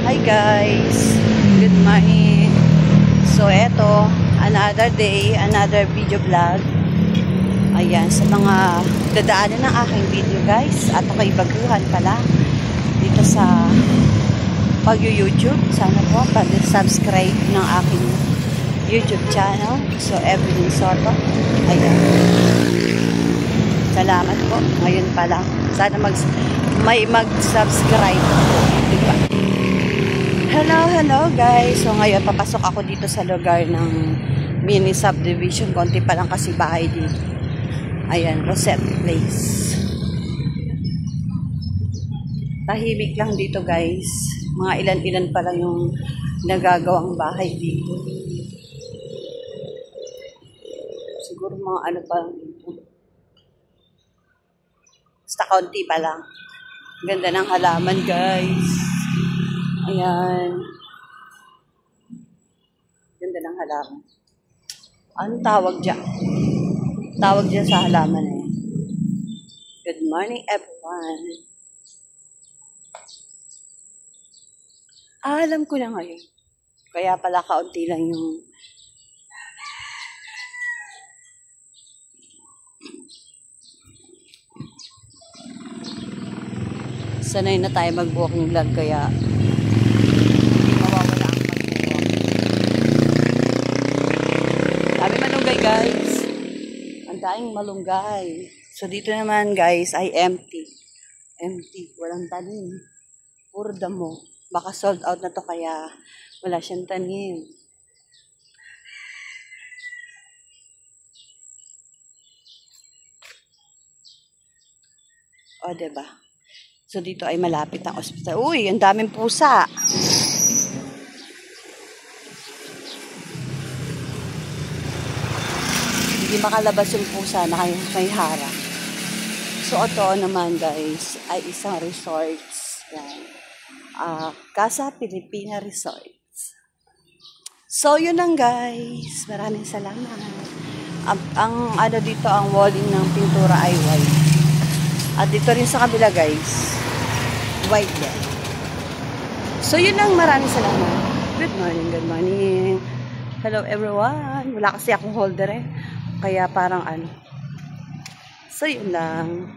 Hi guys, good morning. So eto, another day, another video vlog. Ayan, sa mga dadaanan ng aking video guys. At ako'y baguhan pala dito sa pag-YouTube. Sana po pag-subscribe ng aking YouTube channel. So Evelyn Soto. Ayan. Salamat po. Ngayon pala. Sana may mag-subscribe po. Diba? Hello guys. So ngayon papasok ako dito sa lugar ng mini subdivision. Konti pa lang kasi bahay dito. Ayan, Rosette Place. Tahimik lang dito guys. Mga ilan-ilan pa lang yung nagagawang bahay dito. Siguro mga ano pa lang dito. Basta kaunti pa lang. Ganda ng halaman guys. Ayan. Ganda ng halaman. Anong tawag dyan? Tawag dyan sa halaman eh. Good morning everyone. Alam ko na ngayon. Kaya pala kaunti lang yung sanay na tayo mag-walking vlog kaya mawawala ang mag-walk. Dami malunggay guys. Ang daing malunggay. So dito naman guys ay empty. Empty. Walang tanim. Puro damo. Baka sold out na to kaya wala siyang tanim. O diba? So dito ay malapit ang ospital. Uy, ang daming pusa. Hindi makalabas yung pusa na may harang. So ito naman guys ay isang resorts. Yan. Casa Pilipina Resorts. So yun lang guys. Maraming salamat. Ang ano dito ang walling ng pintura ay white. At dito rin sa kabila guys. White din. So yun lang, maraming salamat. Good morning, good morning. Hello everyone. Wala kasi akong holder eh. Kaya parang ano. So yun lang.